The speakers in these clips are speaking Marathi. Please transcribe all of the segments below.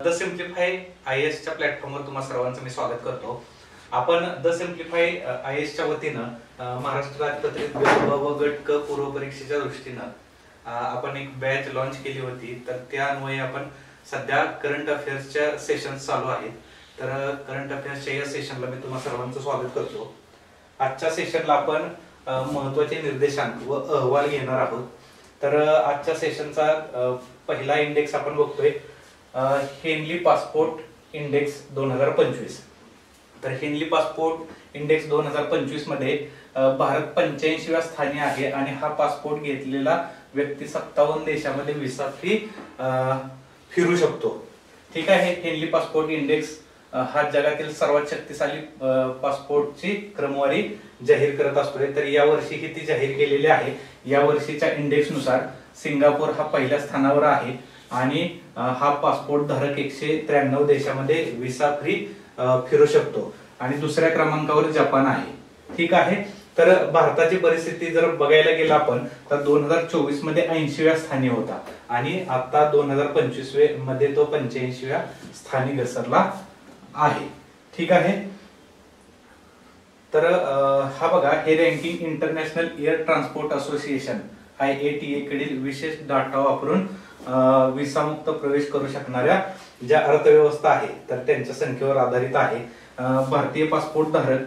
द सिम्प्लिफाय IAS च्या प्लॅटफॉर्मवर तुम्हा सर्वांचं मी स्वागत करतो। आपण द सिम्प्लिफाय IAS च्या वतीनं महाराष्ट्र राज्यपत्रित व गट क पूर्व परीक्षेच्या दृष्टीनं आपण एक बॅच लॉन्च केली होती। तर त्या अन्वये आपण सध्या करंट अफेअर्सच्या सेशन्स चालू आहेत। तर करंट अफेअर्सच्या या सेशनला मी तुम्हा सर्वांचं स्वागत करतो। आजच्या सेशनला आपण महत्त्वाचे निर्देशांक व अहवाल घेणार आहोत। तर आजच्या सेशनचा पहिला इंडेक्स आपण बघतोय हेनली पासपोर्ट इंडेक्स 2025। तर हेनली पासपोर्ट इंडेक्स 2025 मध्ये भारत 85व्या स्थानी आहे आणि हा पासपोर्ट घेतलेला व्यक्ती 57 देशामध्ये व्हिसा फ्री फिरू शकतो। ठीक आहे। हेनली पासपोर्ट इंडेक्स हा जगातील सर्वात शक्तिशाली पासपोर्टची क्रमवारी जाहीर करत असतोय। तर या वर्षी ही ती जाहीर केलेली आहे। या वर्षीच्या इंडेक्स नुसार सिंगापूर हा पहिल्या स्थानावर आहे आणि हा पासपोर्ट धारक 193 देशामध्ये व्हिसा फ्री फिरू शकतो आणि दुसऱ्या क्रमांकावर जपान आहे। ठीक आहे। तर भारताची परिस्थिती जर बघायला गेला आपण तर 2024 मध्ये 80व्या स्थानी होता आणि आता 2025 मध्ये तो 85व्या स्थानी घसरला आहे। ठीक आहे। तर हा बघा, हे ranking international air transport association IATA कडील विशेष डाटा वापरून व्हिसामुक्त प्रवेश करू शकणाऱ्या ज्या अर्थव्यवस्था आहे तर त्यांच्या संख्येवर आधारित आहे। भारतीय पासपोर्ट धारक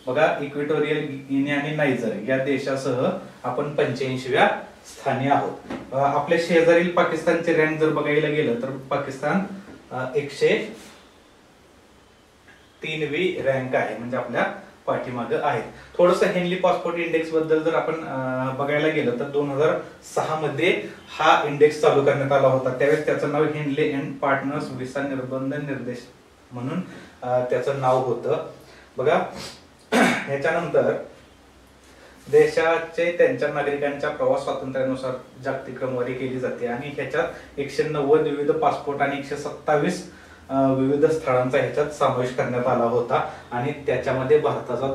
बघा, इक्वेटोरियल गिनी आणि नायजर या देशासह आपण 85व्या स्थानी आहोत। आपल्या शेजारील पाकिस्तानचे रँक जर बघायला गेलं तर पाकिस्तान 103वी रँक आहे, म्हणजे आपल्या पाठीमागे आहेत। थोडंसं हेनली पासपोर्ट इंडेक्स बद्दल जर आपण बघायला गेलं तर 2006 मध्ये हा इंडेक्स चालू करण्यात आला होता। त्यावेळेस त्याचं नाव हेनले अँड पार्टनर्स व्हिसा निर्बंध निर्देश म्हणून त्याचं नाव होतं। बघा, ह्याच्यानंतर देशाचे त्यांच्या नागरिकांच्या प्रवास स्वातंत्र्यानुसार जागतिक क्रमवारी केली जाते आणि ह्याच्यात 190 विविध पासपोर्ट आणि 127 विविध स्थळांचा ह्याच्यात समावेश करण्यात आला होता आणि त्याच्यामध्ये भारताचा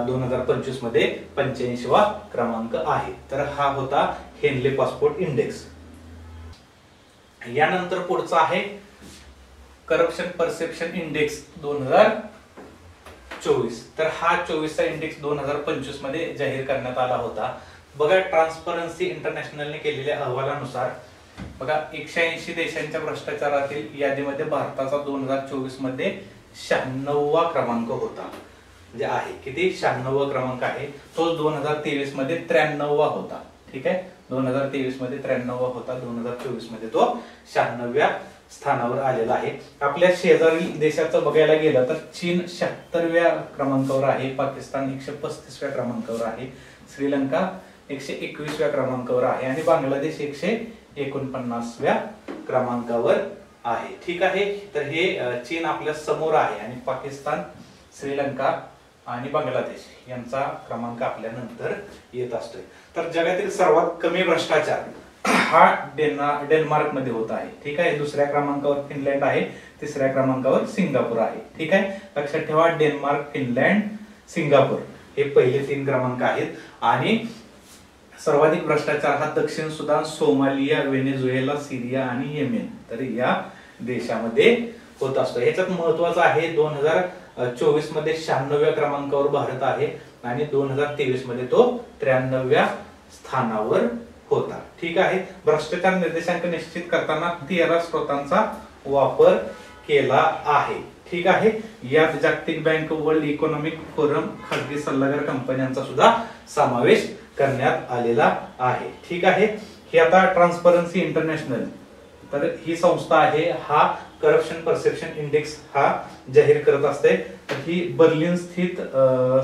2025 मध्ये 85वा क्रमांक आहे। तर हा होता हेनले पासपोर्ट इंडेक्स। यानंतर पुढचा आहे करप्शन परसेप्शन इंडेक्स 2024। तर हा 24चा इंडेक्स 2025 मध्ये जाहीर करण्यात आला होता। बघा, ट्रान्सपरन्सी इंटरनॅशनलने केलेल्या अहवालानुसार बघा 180 देशांच्या भ्रष्टाचारातील यादीमध्ये भारताचा 2024 मध्ये 96वा क्रमांक होता, म्हणजे आहे किती 96वा क्रमांक आहे। तो 2023 मध्ये 93वा होता। ठीक आहे। 2023 मध्ये 93वा होता, 2024 मध्ये तो 96व्या स्थानावर आलेला आहे। आपल्या शेजारील देशाचं बघायला गेलं तर चीन 76व्या क्रमांकावर आहे, पाकिस्तान 135व्या क्रमांकावर आहे, श्रीलंका 121व्या क्रमांकावर आहे आणि बांगलादेश 149व्या क्रमांकावर आहे। ठीक आहे। तर हे चीन आपल्या समोर आहे आणि पाकिस्तान, श्रीलंका आणि बांगलादेश यांचा क्रमांक आपल्या नंतर येत असतोय। तर जगातील सर्वात कमी भ्रष्टाचार हा डेन्मार्क मध्ये होत आहे। ठीक आहे। दुसऱ्या क्रमांकावर फिनलँड आहे, तिसऱ्या क्रमांकावर सिंगापूर आहे। ठीक आहे। लक्षात ठेवा, डेन्मार्क, फिनलँड, सिंगापूर हे पहिले 3 क्रमांक आहेत आणि सर्वाधिक भ्रष्टाचार हा दक्षिण सुदान, सोमालिया, व्हेनेझुएला, सीरिया आणि येमेन तर या देशामध्ये होत असतो। ह्याच्यात महत्वाचं आहे 2024 मध्ये 96व्या क्रमांकावर भारत आहे आणि 2023 मध्ये तो 93व्या स्थानावर होता। ठीक आहे। भ्रष्टाचार निर्देशांक निश्चित करताना 13 स्रोतांचा वापर केला आहे। ठीक आहे। यात जागतिक बँक, वर्ल्ड इकॉनॉमिक फोरम, खासगी सल्लागार कंपन्यांचा सुद्धा समावेश करण्यात आलेला आहे। ठीक आहे। ही आता ट्रान्सपरन्सी इंटरनॅशनल तर ही संस्था आहे, हा करप्शन परसेप्शन इंडेक्स हा जाहीर करत असते। तर ही बर्लिन स्थित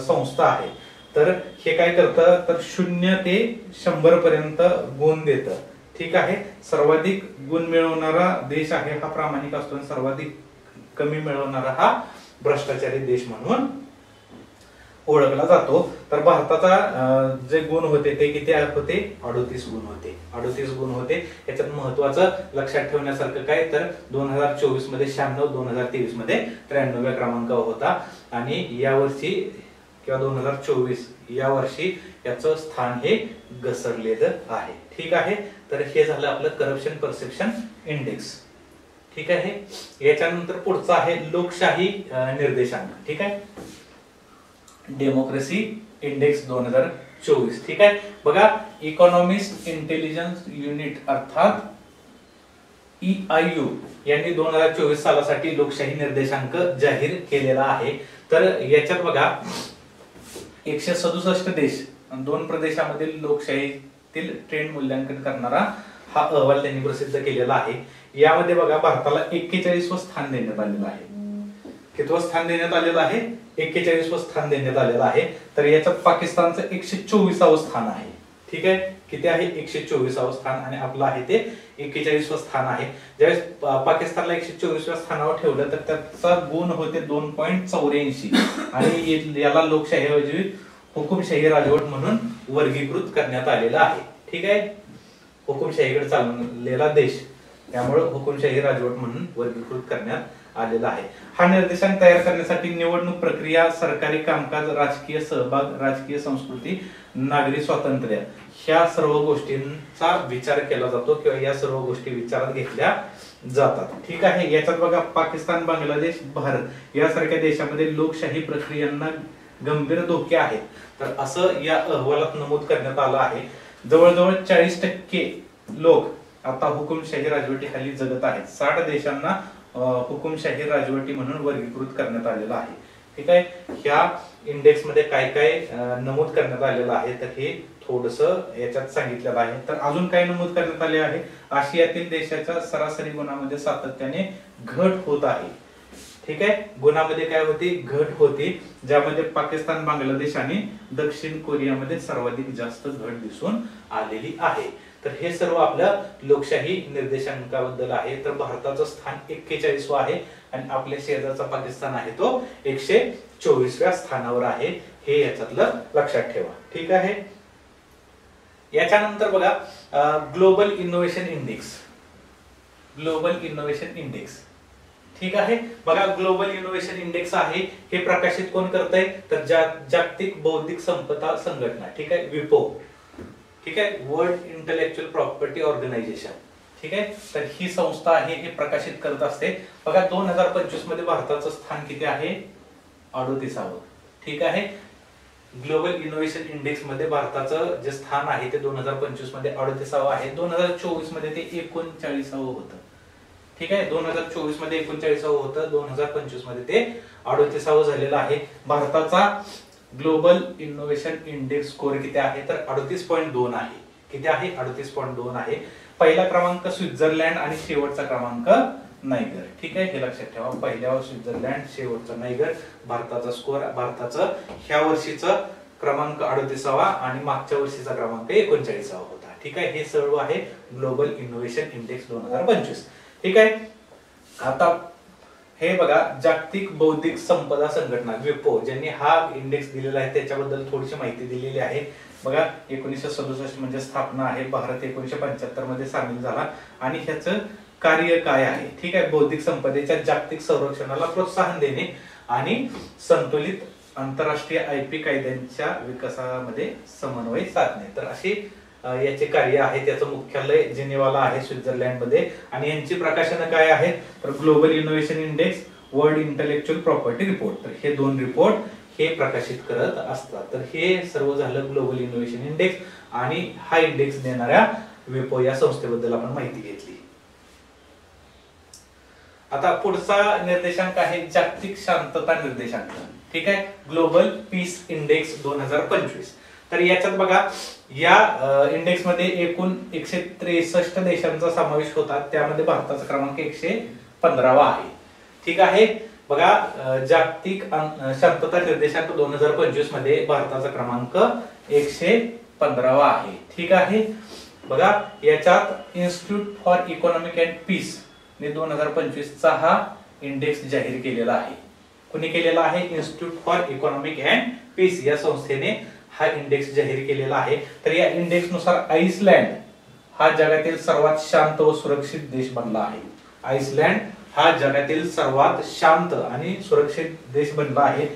संस्था आहे। तर हे काय करतं तर 0 ते 100 पर्यंत गुण देतं। ठीक आहे। सर्वाधिक गुण मिळवणारा देश आहे हा प्रामाणिक असतो आणि सर्वाधिक कमी मिळवणारा हा भ्रष्टाचारी देश म्हणून ओळखला जातो। तर भारताचा जे गुण होते ते किती होते 38 गुण होते। 38 गुण होते। याच्यात महत्वाचं लक्षात ठेवण्यासारखं काय तर 2024 मध्ये 96, 2023 मध्ये 93व्या क्रमांकावर होता आणि यावर्षी किंवा 2024 या वर्षी याचं स्थान हे घसरलेलं आहे। ठीक आहे। तर हे झालं आपलं करप्शन परसेप्शन इंडेक्स। ठीक आहे. याच्यानंतर पुढचा आहे लोकशाही निर्देशांक. ठीक आहे, डेमोक्रेसी इंडेक्स 2024. ठीक आहे. बघा इकॉनॉमिस्ट इंटेलिजन्स युनिट अर्थात EIU यांनी 2024 सालासाठी लोकशाही निर्देशांक जाहीर केलेला आहे. तर याच्यात बघा 167 देश आणि 2 प्रदेशामधील लोकशाहीतील ट्रेंड मूल्यांकन करणारा हा अहवाल त्यांनी प्रसिद्ध केलेला आहे. यामध्ये बघा भारताला 41वे स्थान देण्यात आलेलं आहे. कितवं स्थान देण्यात आलेलं आहे? 41वे स्थान देण्यात आलेलं आहे. तर याच्यात पाकिस्तानचं 124वे स्थान आहे. ठीक आहे, किती आहे? 124वे स्थान आणि आपलं आहे ते 41वे स्थान आहे. ज्यावेळेस पाकिस्तानला 124व्या स्थानावर ठेवलं तर त्याचा गुण होते 2.84 आणि याला लोकशाहीऐवजी हुकुमशाही राजवट म्हणून वर्गीकृत करण्यात आलेला आहे. ठीक आहे, हुकुमशाहीकडे चाललेला देश, त्यामुळे हुकुमशाही राजवट म्हणून वर्गीकृत करण्यात आलेला आहे. हा निर्देशांक तयार करण्यासाठी निवडणूक प्रक्रिया, सरकारी कामकाज, राजकीय सहभाग, राजकीय संस्कृती, नागरी स्वातंत्र्य ह्या सर्व गोष्टींचा विचार केला जातो किंवा या सर्व गोष्टी विचारात घेतल्या जातात. ठीक आहे. याच्यात बघा पाकिस्तान, बांगलादेश, भारत यासारख्या देशामध्ये लोकशाही प्रक्रियांना गंभीर धोके आहेत. तर असं या अहवालात नमूद करण्यात आलं आहे. जवळजवळ 40% लोक आता हुकुमशाही राजवटीखाली जगत आहेत. 60 देशांना हुकुमशाही राजवटी म्हणून वर्गीकृत करण्यात आलेलं आहे. ठीक आहे. ह्या इंडेक्स मध्ये काय काय नमूद करण्यात आलेलं आहे तर हे थोडस याच्यात सांगितलेलं आहे. तर अजून काय नमूद करण्यात आले आहे? आशियातील देशाच्या सरासरी गुणामध्ये सातत्याने घट होत आहे. ठीक आहे, गुणामध्ये काय होती? घट होती, ज्यामध्ये पाकिस्तान, बांगलादेश आणि दक्षिण कोरियामध्ये सर्वाधिक जास्त घट दिसून आलेली आहे. तर हे सर्व आपल्या लोकशाही निर्देशांकाबद्दल आहे. तर भारताचं स्थान 41वे आहे आणि आपल्या शेजारचा पाकिस्तान आहे तो 124व्या स्थानावर आहे. हे याच्यातलं लक्षात ठेवा. ठीक आहे. याच्यानंतर बघा global innovation index. Global innovation index. ठीक आहे. बघा ग्लोबल इनोव्हेशन इंडेक्स आहे हे प्रकाशित कोण करतंय? तर जागतिक बौद्धिक संपदा संघटना. ठीक आहे, विपो. ठीक आहे, वर्ल्ड इंटेलेक्चुअल प्रॉपर्टी ऑर्गनायझेशन. ठीक आहे, तर ही संस्था आहे हे प्रकाशित करत असते. बघा 2025 मध्ये भारताचं स्थान किती आहे? 38वे. ठीक आहे, ग्लोबल इनोव्हेशन इंडेक्स मध्ये भारताचं जे स्थान आहे ते 2025 मध्ये 38वे आहे. 2024 मध्ये ते 39वे होतं. ठीक आहे, 2024 मध्ये 39वे होतं, 2025 मध्ये ते 38वे झालेलं आहे. भारताचा ग्लोबल इनोव्हेशन इंडेक्स स्कोर किती आहे? तर 38.2 आहे. किती आहे? 38.2 आहे. पहिला क्रमांक स्वित्झर्लंड आणि शेवटचा क्रमांक नायगर. ठीक आहे, हे लक्षात ठेवा. पहिल्यावर स्वित्झर्लंड, शेवटचा नायगर. भारताचा स्कोर, भारताचं ह्या वर्षीचा क्रमांक 38वा आणि मागच्या वर्षीचा क्रमांक 39वा होता. ठीक आहे, हे सर्व आहे ग्लोबल इनोव्हेशन इंडेक्स 2025. ठीक आहे. आता हे बघा जागतिक बौद्धिक संपदा संघटना विपो ज्यांनी हा इंडेक्स दिलेला आहे त्याच्याबद्दल थोडीशी माहिती दिलेली आहे. बघा 1967 म्हणजे स्थापना आहे. भारत 1975 मध्ये सामील झाला आणि ह्याचं कार्य काय आहे? ठीक आहे, बौद्धिक संपदेच्या जागतिक संरक्षणाला प्रोत्साहन देणे आणि संतुलित आंतरराष्ट्रीय IP कायद्यांच्या विकासामध्ये समन्वय साधणे. तर अशी याचे कार्य आहे. त्याचं मुख्यालय जिनेवाला आहे स्वित्झर्लंड मध्ये आणि यांची प्रकाशनं काय आहेत? तर global innovation index, world intellectual property report. तर हे 2 रिपोर्ट हे प्रकाशित करत असतात. तर हे सर्व झालं ग्लोबल इनोव्हेशन इंडेक्स आणि हा इंडेक्स देणाऱ्या विपो या संस्थेबद्दल आपण माहिती घेतली. आता पुढचा निर्देशांक आहे जागतिक शांतता निर्देशांक. ठीक आहे, ग्लोबल पीस इंडेक्स 2025. तर याच्यात बघा या इंडेक्स मध्ये एकूण 163 देशांचा समावेश होता. त्यामध्ये भारताचा क्रमांक 115वा आहे. ठीक आहे, बघा जागतिक शांतता निर्देशांक 2025 मध्ये भारताचा क्रमांक 115वा आहे. ठीक आहे, बघा याच्यात institute for economic and peace ने 2025 चा हा इंडेक्स जाहीर केलेला आहे. कोणी केलेला आहे? Institute for economic and peace या संस्थेने हा इंडेक्स जाहीर केलेला आहे. तर या इंडेक्स नुसार आइसलँड हा जगातील सर्वात शांत व सुरक्षित देश बनला आहे. आइसलँड हा जगातील सर्वात शांत आणि सुरक्षित देश बनला आहे.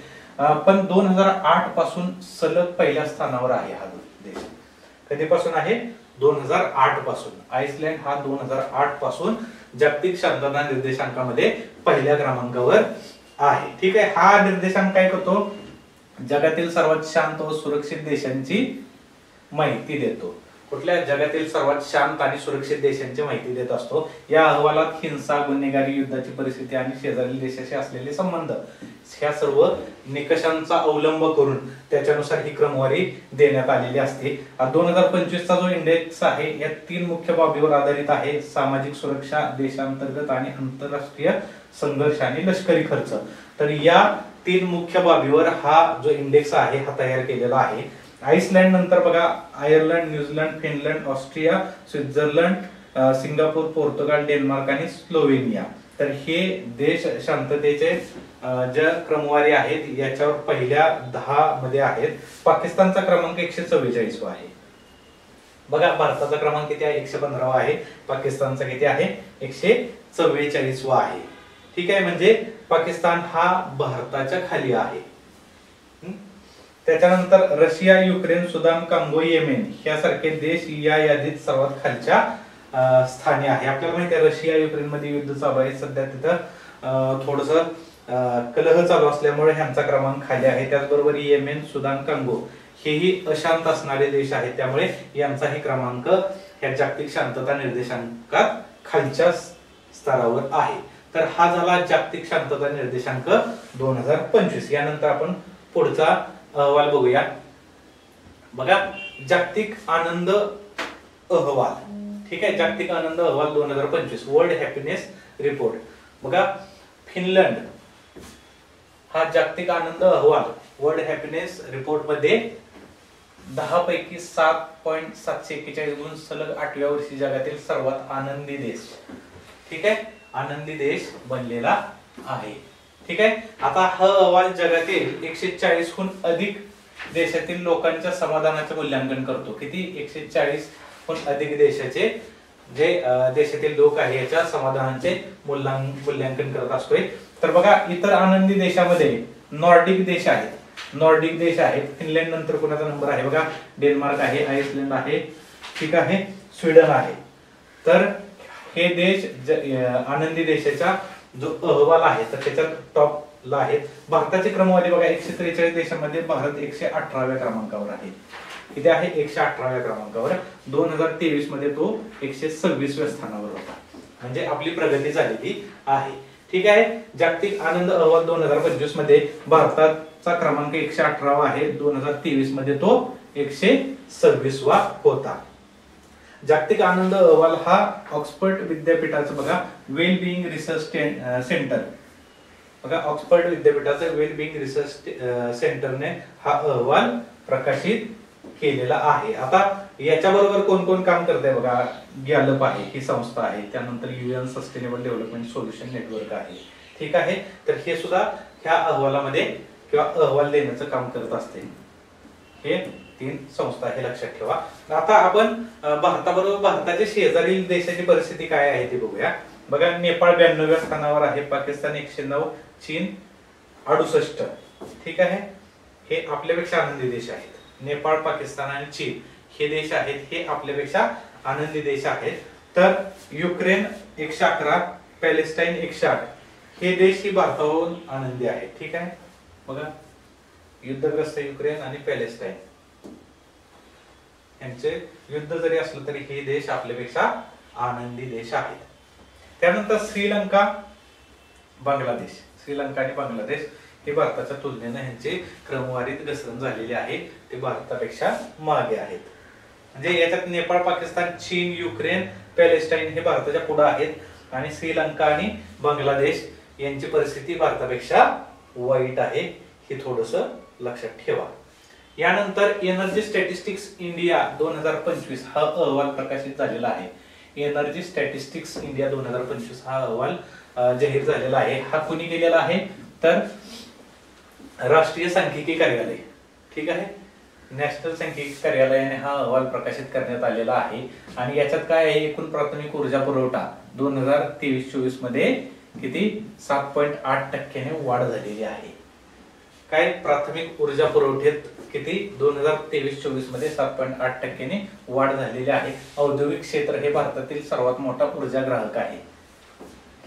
पण 2008 पासून सलग पहिल्या स्थानावर आहे हा देश. कधीपासून आहे? 2008 पासून. आइसलँड हा 2008 पासून जागतिक शांतता निर्देशांकामध्ये पहिल्या क्रमांकावर आहे. ठीक आहे, हा निर्देशांक काय करतो, जगातील सर्वात शांत व सुरक्षित देशांची माहिती देतो. कुठल्या जगातील सर्वात शांत आणि सुरक्षित देशांची माहिती देत असतो. या अहवालात हिंसा, गुन्हेगारी, युद्धाची परिस्थिती आणि शेजारील देशाशी असलेले संबंध ह्या सर्व निकषांचा अवलंब करून त्याच्यानुसार ही क्रमवारी देण्यात आलेली असते. 2025 चा जो इंडेक्स आहे या 3 मुख्य बाबीवर आधारित आहे: सामाजिक सुरक्षा, देशांतर्गत आणि आंतरराष्ट्रीय संघर्ष आणि लष्करी खर्च. तर या 3 मुख्य बाबीवर हा जो इंडेक्स आहे हा तयार केलेला आहे. आइसलँड नंतर बघा Ireland, New Zealand, Finland, Austria, Switzerland, Singapore, Portugal, Denmark आणि स्लोवेनिया. तर हे देश शांततेचे ज्या क्रमवारी आहेत याच्यावर पहिल्या 10 मध्ये आहेत. पाकिस्तानचा क्रमांक 144 आहे. बघा भारताचा क्रमांक किती आहे, 115 आहे. पाकिस्तानचा किती आहे, 144 आहे. ठीक आहे, म्हणजे पाकिस्तान हा भारताच्या खाली आहे. त्याच्यानंतर Russia, Ukraine, Sudan, Congo, Yemen यासारखे देश या यादीत सर्वात खालच्या स्थानी आहे. आपल्याला माहिती आहे रशिया युक्रेन मध्ये युद्ध चालू आहे सध्या, तिथं थोडस कलह चालू असल्यामुळे ह्यांचा क्रमांक खाली आहे. त्याचबरोबर येमेन, सुदान, कांगो हेही अशांत असणारे देश आहेत, त्यामुळे यांचाही क्रमांक या जागतिक शांतता निर्देशांकात खालच्या स्तरावर आहे. तर हा झाला जागतिक शांतता निर्देशांक 2025. यानंतर आपण पुढचा अहवाल बघूया. बघा जागतिक आनंद अहवाल. ठीक आहे, जागतिक आनंद अहवाल 2025 वर्ल्ड हॅपीनेस रिपोर्ट. बघा फिनलंड हा जागतिक आनंद अहवाल वर्ल्ड हॅपीनेस रिपोर्ट मध्ये 10 पैकी 7.741 गुण सलग 8व्या वर्षी जगातील सर्वात आनंदी देश, ठीक आहे, आनंदी देश बनलेला आहे. ठीक आहे, आता हा अहवाल जगातील 140 हून अधिक देशातील लोकांच्या समाधानाचे मूल्यांकन करतो. किती, 140 हून अधिक देशाचे जे देशातील लोक आहे याच्या समाधानाचे मूल्यांकन करत असतोय. तर बघा इतर आनंदी देशामध्ये नॉर्डिक देश आहेत. नॉर्डिक देश आहेत. फिनलंड नंतर कोणाचा नंबर आहे बघा, डेन्मार्क आहे, आइसलँड आहे, ठीक आहे, स्वीडन आहे. तर हे देश आनंदी देशाच्या जो अहवाल आहे तर त्याच्यात टॉपला आहेत. भारताची क्रमवारी बघा 143 देशांमध्ये भारत 118व्या क्रमांकावर आहे. किती आहे, 118व्या क्रमांकावर. 2023 मध्ये तो 126व्या स्थानावर होता. म्हणजे आपली प्रगती झालेली आहे. ठीक आहे, जागतिक आनंद अहवाल 2025 मध्ये भारताचा क्रमांक 118वा आहे. 2023 मध्ये तो 126वा होता. जागतिक आनंद अहवाल हा ऑक्सफर्ड विद्यापीठाचं बघा वेल बिईंग रिसर्च सेंटर, बघा ऑक्सफर्ड विद्यापीठाचं वेल बिईंग रिसर्च सेंटरने हा अहवाल प्रकाशित केलेला आहे. आता याच्याबरोबर कोण कोण काम करत आहे बघा, गॅलप आहे ही संस्था आहे, त्यानंतर UN sustainable development solution network आहे. ठीक आहे, तर हे सुद्धा ह्या अहवालामध्ये किंवा अहवाल देण्याचं काम करत असते. हे 3 संस्था हे लक्षात ठेवा. आता आपण भारताबरोबर भारताच्या शेजारील देशाची परिस्थिती काय आहे ते बघूया. बघा नेपाळ 92व्या स्थानावर आहे, पाकिस्तान 109, चीन 68. ठीक आहे, हे आपल्यापेक्षा आनंदी देश आहेत. नेपाळ, पाकिस्तान आणि चीन हे देश आहेत, हे आपल्यापेक्षा आनंदी देश आहेत. तर युक्रेन 111, पॅलेस्टाईन 108 हे देश ही भारतावरून आनंदी आहेत. ठीक आहे, बघा युद्धग्रस्त युक्रेन आणि पॅलेस्टाईन यांचे युद्ध जरी असलं तरी हे देश आपल्यापेक्षा आनंदी देश आहेत. त्यानंतर श्रीलंका, बांगलादेश, श्रीलंका आणि बांगलादेश हे भारताच्या तुलनेने यांची क्रमवारीत घसरण झालेली आहे, ते भारतापेक्षा मागे आहेत. म्हणजे याच्यात नेपाळ, पाकिस्तान, चीन, युक्रेन, पॅलेस्टाईन हे भारताच्या पुढे आहेत आणि श्रीलंका आणि बांगलादेश यांची परिस्थिती भारतापेक्षा वाईट आहे, हे थोडस लक्षात ठेवा. यानंतर एनर्जी स्टॅटिस्टिक्स इंडिया 2025 हा अहवाल प्रकाशित झालेला आहे. एनर्जी स्टॅटिस्टिक्स इंडिया 2025 हा अहवाल जाहीर झालेला आहे. हा कुणी केलेला आहे तर राष्ट्रीय सांख्यिकी कार्यालय, ठीक आहे, नॅशनल सांख्यिकी कार्यालयाने हा अहवाल प्रकाशित करण्यात आलेला आहे. आणि याच्यात काय आहे, एकूण प्राथमिक ऊर्जा पुरवठा 2023-24 मध्ये किती 7.8% वाढ झालेली आहे. काय प्राथमिक ऊर्जा पुरवठ्यात किती 2023-24 मध्ये 7.8% वाढ झालेली आहे. औद्योगिक क्षेत्र हे भारतातील सर्वात मोठा ऊर्जा ग्राहक आहे.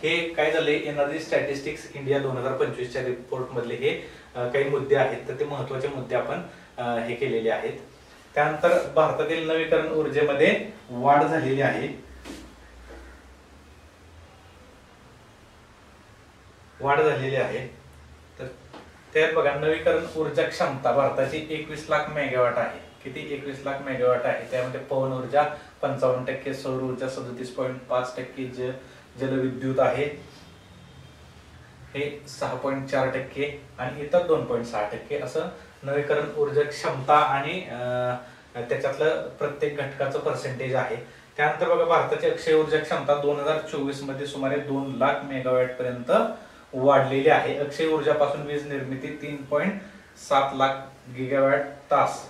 हे काय झाले, एनर्जी स्टॅटिस्टिक्स इंडिया 2025च्या रिपोर्ट मधले हे काही मुद्दे आहेत, तर ते महत्वाचे मुद्दे आपण हे केलेले आहेत. त्यानंतर भारतातील नवीकरण ऊर्जेमध्ये वाढ झालेली आहे. तर त्यात बघा, नवीकरण ऊर्जा क्षमता भारताची 21 लाख मेगावॅट आहे. किती? 21 लाख मेगावॅट आहे. त्यामध्ये पवन ऊर्जा 55%, सौर ऊर्जा 37.5%, जलविद्युत आहे हे 6.4% आणि इतर 2.6%. असं नवीकरण ऊर्जा क्षमता आणि त्याच्यातलं प्रत्येक घटकाचं पर्सेंटेज आहे. त्यानंतर बघा, भारताची अक्षय ऊर्जा क्षमता 2024 मध्ये सुमारे 2 लाख मेगावॅट पर्यंत वाढलेली आहे. अक्षय ऊर्जापासून वीज निर्मिती 3.7 लाख गिगावॅट तास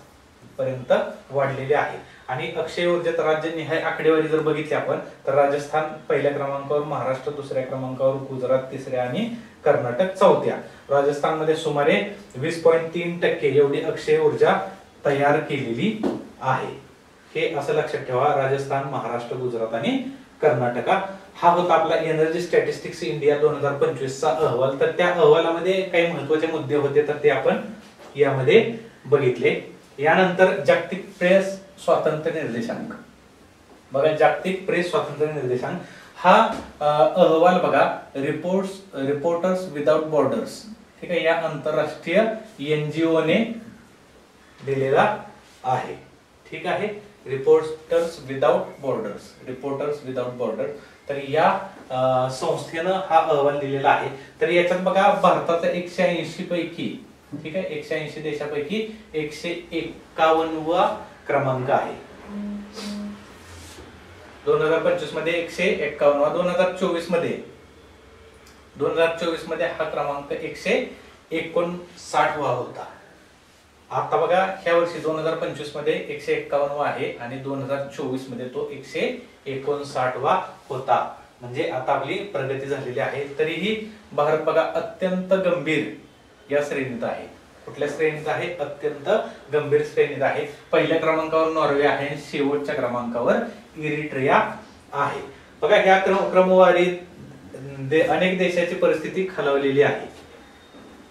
पर्यंत वाढलेली आहे. आणि अक्षय ऊर्जेत राज्यनिहाय आकडेवारी जर बघितली आपण, तर राजस्थान पहिल्या क्रमांकावर, महाराष्ट्र दुसऱ्या क्रमांकावर, गुजरात तिसऱ्या आणि कर्नाटक चौथ्या. राजस्थानमध्ये सुमारे 20.3% एवढी अक्षय ऊर्जा तयार केलेली आहे. हे असं लक्षात ठेवा, राजस्थान, महाराष्ट्र, गुजरात आणि कर्नाटका. हा होता आपला एनर्जी स्टॅटिस्टिक्स इंडिया 2025चा अहवाल. तर त्या अहवालामध्ये काही महत्वाचे मुद्दे होते, तर ते आपण यामध्ये बघितले. यानंतर जागतिक प्रेस स्वातंत्र्य निर्देशांक. बघा, जागतिक प्रेस स्वातंत्र्य निर्देशांक हा अहवाल बघा, रिपोर्टर्स विदाउट बॉर्डर्स, ठीक आहे, या आंतरराष्ट्रीय एनजीओ ने दिलेला आहे. ठीक आहे, रिपोर्टर्स विदाउट बॉर्डर. तर या संस्थेनं हा अहवाल दिलेला आहे. तर याच्यात बघा, भारताचा 180 पैकी, ठीक आहे, 180 देशापैकी 151वा क्रमांक आहे. 2025 मध्ये 151वा, 2024 मध्ये हा क्रमांक 159वा होता. आता बघा, ह्या वर्षी 2025 मध्ये 151वा आहे आणि 2024 मध्ये तो 159वा होता. म्हणजे आता आपली प्रगती झालेली आहे. तरीही भारत बघा अत्यंत गंभीर या श्रेणीत आहे. कुठल्या श्रेणीत आहे? अत्यंत गंभीर श्रेणीत आहे. पहिल्या क्रमांकावर नॉर्वे आहे, शेवटच्या क्रमांकावर इरिट्रिया आहे. बघा, ह्या क्रमवारीत अनेक देशाची परिस्थिती खालावलेली आहे.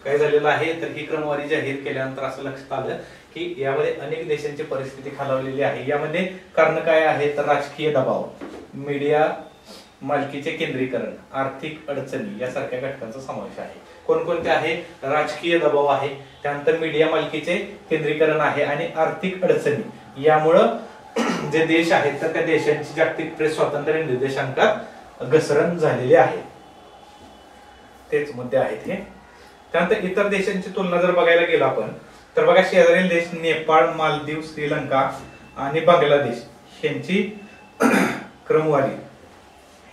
काय झालेलं आहे, तर ही क्रमवारी जाहीर केल्यानंतर असं लक्षात आलं की यामध्ये अनेक देशांची परिस्थिती खालावलेली आहे. यामध्ये कारण काय आहे, तर राजकीय दबाव, मीडिया मालकीचे केंद्रीकरण, आर्थिक अडचणी यासारख्या घटकांचा समावेश आहे. कोणकोणते आहे? राजकीय दबाव आहे, त्यानंतर मीडिया मालकीचे केंद्रीकरण आहे आणि आर्थिक अडचणी. यामुळं जे देश आहेत तर त्या देशांची जागतिक प्रेस स्वातंत्र्य निर्देशांकात घसरण झालेली आहे. तेच मुद्दे आहेत हे. त्यानंतर इतर देशांची तुलना जर बघायला गेलो आपण, तर बघा, शेजारील देश नेपाळ, मालदीव, श्रीलंका आणि बांगलादेश यांची क्रमवारी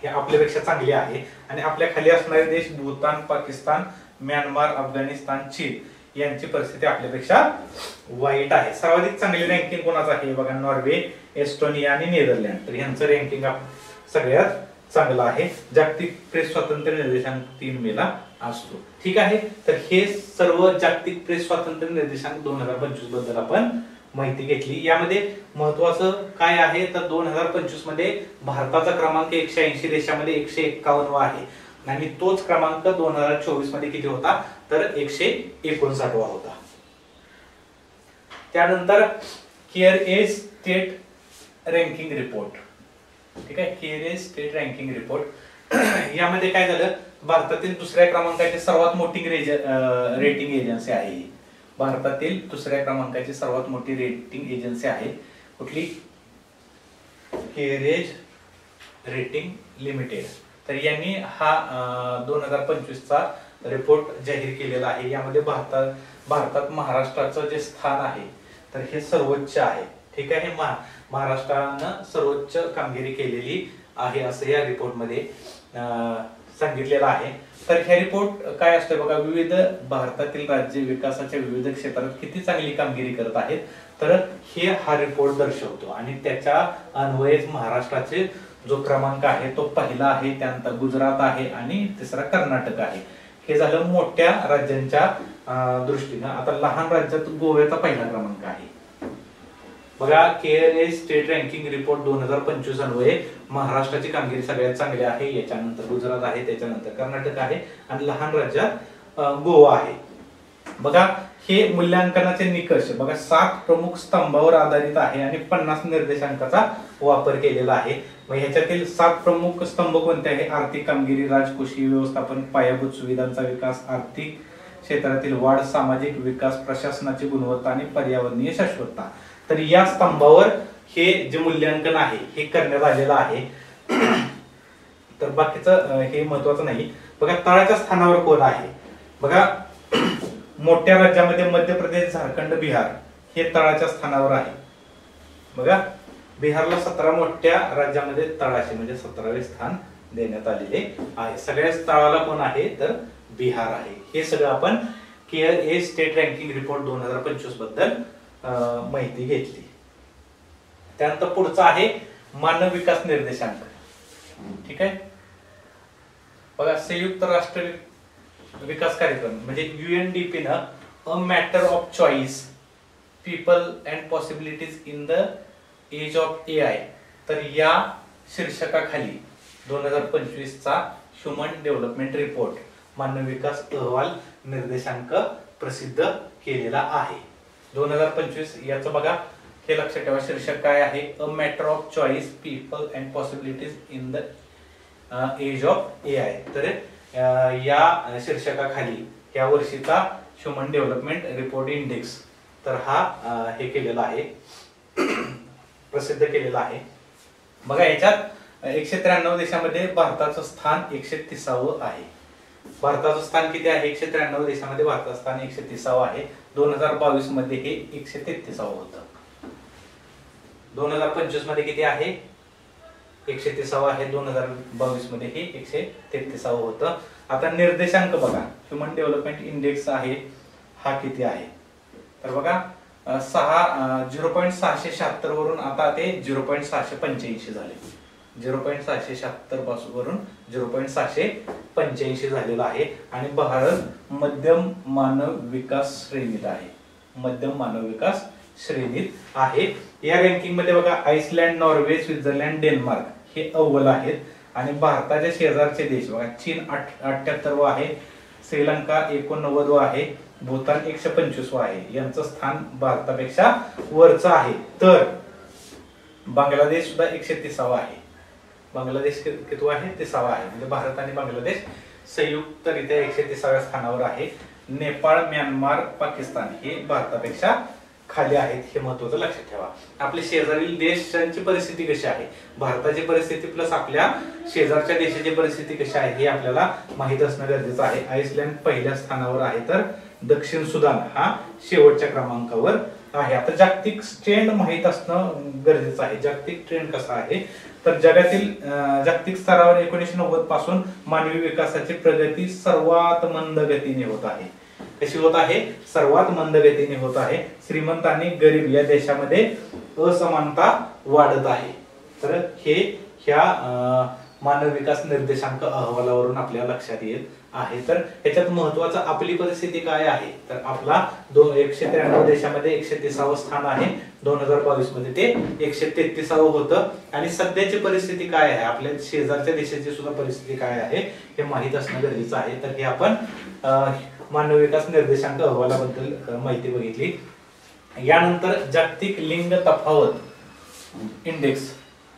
हे आपल्यापेक्षा चांगली आहे. आणि आपल्या खाली असणारे देश भूतान, पाकिस्तान, म्यानमार, अफगाणिस्तान, चीन यांची परिस्थिती आपल्यापेक्षा वाईट आहे. सर्वाधिक चांगली रँकिंग कोणाचं आहे? बघा, नॉर्वे, एस्टोनिया आणि नेदरलँड. तर यांचं रँकिंग सगळ्यात चांगलं आहे. जागतिक प्रेस स्वातंत्र्य निर्देशांक 3 मेला असतो. ठीक आहे, तर हे सर्व जागतिक प्रेस स्वातंत्र्य निर्देशांक 2025 बद्दल आपण माहिती घेतली. यामध्ये महत्वाचं काय आहे, तर 2025 मध्ये भारताचा क्रमांक 180 देशामध्ये 151वा आहे आणि तोच क्रमांक 2024 मध्ये किती होता, तर 159वा होता. त्यानंतर केअरएज स्टेट रँकिंग रिपोर्ट. ठीक आहे, केअरएज स्टेट रँकिंग रिपोर्ट यामध्ये काय झालं, भारतातील दुसऱ्या क्रमांकाची सर्वात मोठी रेटिंग एजन्सी आहे. भारतातील दुसऱ्या क्रमांकाची सर्वात मोठी रेटिंग एजन्सी आहे कुठली? केअरएज रेटिंग लिमिटेड. तर यांनी हा 2025चा रिपोर्ट जाहीर केलेला आहे. यामध्ये भारतात महाराष्ट्राचं जे स्थान आहे तर हे सर्वोच्च आहे. ठीक आहे, महाराष्ट्रानं सर्वोच्च कामगिरी केलेली आहे असं या रिपोर्ट मध्ये सांगितलेलं आहे. तर हे रिपोर्ट काय असतं बघा, विविध भारतातील राज्य विकासाच्या विविध क्षेत्रात किती चांगली कामगिरी करत आहेत तर हे हा रिपोर्ट दर्शवतो. आणि त्याच्या अन्वयेच महाराष्ट्राचे जो क्रमांक आहे तो पहिला आहे, त्यानंतर गुजरात आहे आणि तिसरा कर्नाटक आहे. हे झालं मोठ्या राज्यांच्या दृष्टीनं. आता लहान राज्यात गोव्याचा पहिला क्रमांक आहे. बघा KLA स्टेट रँकिंग रिपोर्ट 2025 अन्वये महाराष्ट्राची कामगिरी सगळ्यात चांगली आहे, याच्यानंतर गुजरात आहे, त्याच्यानंतर कर्नाटक आहे आणि लहान राज्यात गोवा आहे. बघा हे मूल्यांकनाचे निकष बघा 7 प्रमुख स्तंभावर आधारित आहे आणि 50 निर्देशांकाचा वापर केलेला आहे. मग ह्याच्यातील 7 प्रमुख स्तंभ कोणते आहे? आर्थिक कामगिरी, राजकोषीय व्यवस्थापन, पायाभूत सुविधांचा विकास, आर्थिक क्षेत्रातील वाढ, सामाजिक विकास, प्रशासनाची गुणवत्ता आणि पर्यावरणीय शाश्वतता. तर या स्तंभावर हे जे मूल्यांकन आहे हे करण्यात आलेलं आहे. तर बाकीचं हे महत्वाचं नाही. बघा तळाच्या स्थानावर कोण आहे? बघा मोठ्या राज्यामध्ये मध्य प्रदेश, झारखंड, बिहार हे तळाच्या स्थानावर आहे. बघा बिहारला 17 मोठ्या राज्यामध्ये तळाशी म्हणजे 17वे स्थान देण्यात आलेले आहे. सगळ्याच तळाला कोण आहे? तर बिहार आहे. हे सगळं आपण KLA स्टेट रँकिंग रिपोर्ट 2025 बद्दल माहिती घेतली. त्यानंतर पुढचा आहे मानव विकास निर्देशांक. ठीक आहे. बघा संयुक्त राष्ट्र विकास कार्यक्रम म्हणजे UNDP न a matter of choice, people and possibilities in the age of AI, तर या शीर्षकाखाली 2025 चा ह्युमन डेव्हलपमेंट रिपोर्ट मानव विकास अहवाल निर्देशांक प्रसिद्ध केलेला आहे. 2025 याचं बघा हे लक्षात ठेवा. शीर्षक काय आहे? A matter of choice, people and possibilities in the age of AI. तर या शीर्षकाखाली या वर्षीचा ह्युमन डेव्हलपमेंट रिपोर्ट इंडेक्स तर हा हे केलेला आहे, प्रसिद्ध केलेला आहे. बघा याच्यात 193 देशामध्ये भारताचं स्थान 130वे आहे. भारताचं स्थान किती आहे? 193 देशामध्ये भारताचं स्थान 130वे आहे. 2022 मध्ये हे 133वे होतं. 2025 मध्ये किती आहे? 130वे आहे. 2022 मध्ये हे 133वे होतं. आता निर्देशांक बघा, ह्युमन डेव्हलपमेंट इंडेक्स आहे हा किती आहे? तर बघा 0.676 वरून आता ते 0.685 झाले. 0.676 वरून 0.685 झालेला आहे आणि भारत मध्यम मानव विकास श्रेणीत आहे. मध्यम मानव विकास श्रेणीत आहे. या रँकिंग मध्ये बघा आइसलँड, नॉर्वे, स्वित्झर्लंड, डेन्मार्क हे अव्वल आहेत आणि भारताच्या शेजारचे देश बघा चीन 78 आहे, श्रीलंका 89 आहे, भूतान 125 आहे. यांचं स्थान भारतापेक्षा वरचं आहे. तर बांगलादेश सुद्धा 130 आहे. बांगलादेश किती आहे? 30 आहे. म्हणजे भारत आणि बांगलादेश संयुक्तरित्या 130व्या स्थानावर आहे. नेपाळ, म्यानमार, पाकिस्तान हे भारतापेक्षा खाली आहेत. हे महत्त्वाचं लक्षात ठेवा. आपल्या शेजारील देशांची परिस्थिती कशी आहे, भारताची परिस्थिती प्लस आपल्या शेजारच्या देशाची परिस्थिती कशी आहे हे आपल्याला माहित असणं गरजेचं आहे. आइसलँड पहिल्या स्थानावर आहे तर दक्षिण सुदान हा शेवटच्या क्रमांकावर आहे. आता जागतिक ट्रेंड माहित असणं गरजेचं आहे. जागतिक ट्रेंड कसा आहे तर जगातील जागतिक स्तरावर 1990 पासून मानवी विकासाची प्रगती सर्वात मंद गतीने होत आहे. कशी होत आहे? सर्वात मंद गतीने होत आहे. श्रीमंत आणि गरीब या देशामध्ये असमानता वाढत आहे. तर हे ह्या मानव विकास निर्देशांक अहवालावरून आपल्याला लक्षात येत आहे. तर याच्यात महत्वाचं आपली परिस्थिती काय आहे तर आपला 193 देशामध्ये 130वे स्थान आहे. 2022 मध्ये ते 133वे होतं. आणि सध्याची परिस्थिती काय आहे, आपल्या शेजारच्या देशाची सुद्धा परिस्थिती काय आहे हे माहित असणं गरजेचं आहे. तर हे आपण मानव विकास निर्देशांक अहवालाबद्दल माहिती बघितली. यानंतर जागतिक लिंग तफावत इंडेक्स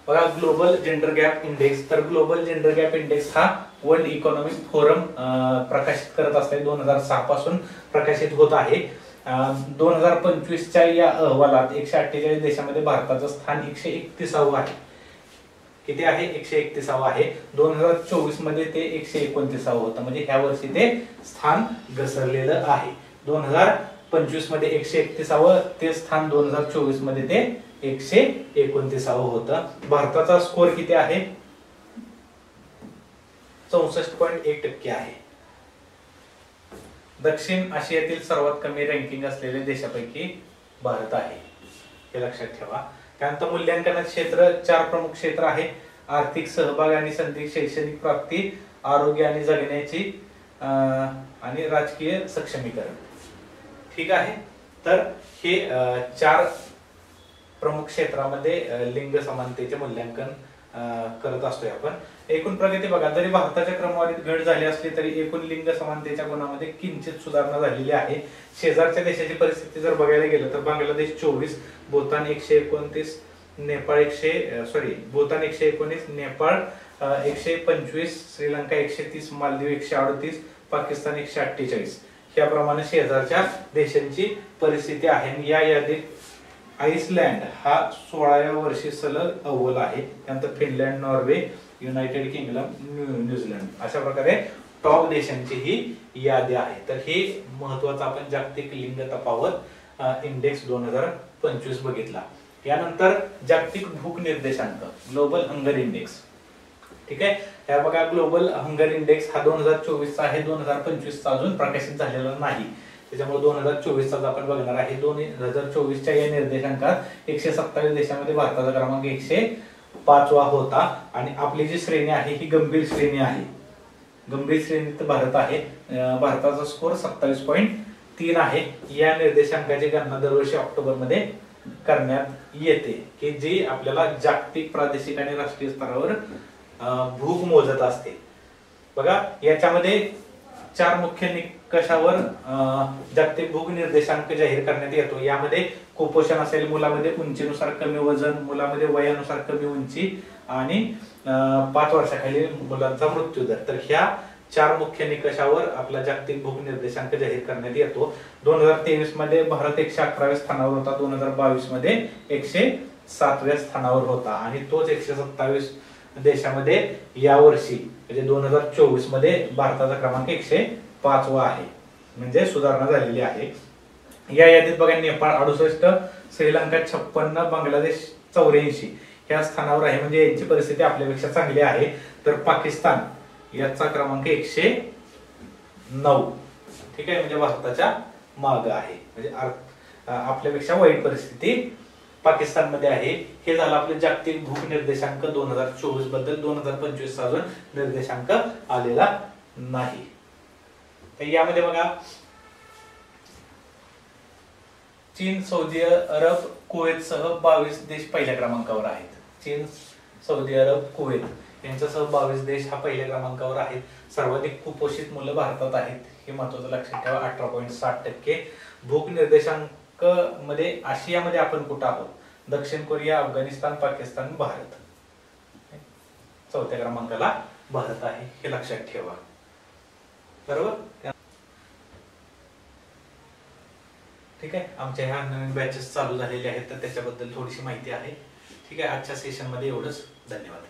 बघा, ग्लोबल जेंडर गॅप इंडेक्स. तर ग्लोबल जेंडर गॅप इंडेक्स हा वर्ल्ड इकॉनॉमिक फोरम प्रकाशित करत असते. 2006 पासून प्रकाशित होत आहे. 2025च्या या अहवालात 148 देशामध्ये भारताचं स्थान 131वे आहे. किती आहे? 131वे आहे. 2024 मध्ये ते 129वे होतं. म्हणजे ह्या वर्षी ते स्थान घसरलेलं आहे. 2025 मध्ये 131वे ते स्थान 2024 मध्ये ते 129वे होतं. भारताचा स्कोर किती आहे? 64.1% आहे. दक्षिण आशियातील सर्वात कमी रँकिंग असलेल्या देशापैकी भारत आहे. हे लक्षात ठेवा. त्यानंतर मूल्यांकनाचे क्षेत्र 4 प्रमुख क्षेत्र आहे. आर्थिक सहभाग आणि संधी, शैक्षणिक प्राप्ती, आरोग्य आणि जगण्याची आणि राजकीय सक्षमीकरण. ठीक आहे. तर हे 4 प्रमुख क्षेत्रामध्ये लिंग समानतेचे मूल्यांकन करत असतोय आपण. एकूण प्रगती बघा, जरी भारताच्या क्रमवारीत घट झाली असली तरी एकूण लिंग समानतेच्या गुणामध्ये किंचित सुधारणा झालेली आहे. शेजारच्या देशाची परिस्थिती जर बघायला गेलं तर बांगलादेश 24, भूतान 129, नेपाळ भूतान 119, नेपाळ 125, श्रीलंका 130, मालदीव 138, पाकिस्तान 148. याप्रमाणे शेजारच्या देशांची परिस्थिती आहे. या यादीत आइसलँड हा 16व्या वर्षी सलग अव्वल आहे. त्यानंतर Finland, Norway, United kingdom, New Zealand अशा प्रकारे टॉप देशांची ही यादी आहे. तर हे महत्वाचा आपण जागतिक लिंग तफावत इंडेक्स 2025 बघितला. यानंतर जागतिक भूक निर्देशांक ग्लोबल हंगर इंडेक्स. ठीक आहे, या बघा ग्लोबल हंगर इंडेक्स हा 2024 चा आहे, 2025 चा अजून प्रकाशित झालेला नाही. त्याच्यामुळे 2024 चा आपण बघणार आहे. 2024 च्या या निर्देशांकात 127 देशांमध्ये भारताचा क्रमांक 105वा होता. आणि आपली जी श्रेणी आहे ही गंभीर श्रेणी आहे. गंभीर श्रेणीत भारत आहे. भारताचा स्कोर 27.3 आहे. या निर्देशांकाची गणना दरवर्षी ऑक्टोबर मध्ये करण्यात येते, की जी आपल्याला जागतिक, प्रादेशिक आणि राष्ट्रीय स्तरावर भूक मोजत असते. बघा, याच्यामध्ये 4 मुख्य निकषावर जागतिक भूक निर्देशांक जाहीर करण्यात येतो. यामध्ये कुपोषण असेल, मुलामध्ये उंचीनुसार कमी वजन, मुलामध्ये वयानुसार कमी उंची आणि 5 वर्षाखालील मुलांचा मृत्यू दर. तर ह्या 4 मुख्य निकषावर आपला जागतिक भूक निर्देशांक जाहीर करण्यात येतो. 2023 मध्ये भारत 111व्या स्थानावर होता, 2022 मध्ये 107व्या स्थानावर होता आणि तोच 127 देशामध्ये या वर्षी म्हणजे 2024 मध्ये भारताचा क्रमांक 105वा आहे. म्हणजे सुधारणा झालेली आहे. या यादीत बघा नेपाळ 68, श्रीलंका 56, बांगलादेश 84 या स्थानावर आहे. म्हणजे यांची परिस्थिती आपल्यापेक्षा चांगली आहे. तर पाकिस्तान याचा क्रमांक 109. ठीक आहे, म्हणजे भारताच्या मागे आहे. म्हणजे आपल्यापेक्षा वाईट परिस्थिती पाकिस्तान मध्ये आहे. हे झालं आपले जागतिक भूक निर्देशांक 2024 बद्दल. 2025 चा अजून निर्देशांक आलेला नाही. तर यामध्ये बघा, चीन, सौदी अरब, कुवेत सह 22 देश पहिल्या क्रमांकावर आहेत. चीन, सौदी अरब, कुवेत यांच्यासह 22 देश हा पहिल्या क्रमांकावर आहेत. सर्वाधिक कुपोषित मुलं भारतात आहेत, हे महत्वाचं लक्षात ठेवा, 18.7%. भूक निर्देशांक मध्ये आशियामध्ये आपण कुठं आहोत? दक्षिण कोरिया, अफगाणिस्तान, पाकिस्तान, भारत. 4थ्या क्रमांकाला भारत आहे, हे लक्षात ठेवा. बरोबर. ठीक आहे, आमच्या ह्या नवीन बॅचेस चालू झालेले आहेत तर त्याच्याबद्दल थोडीशी माहिती आहे. ठीक आहे, आजच्या सेशन मध्ये एवढंच. धन्यवाद.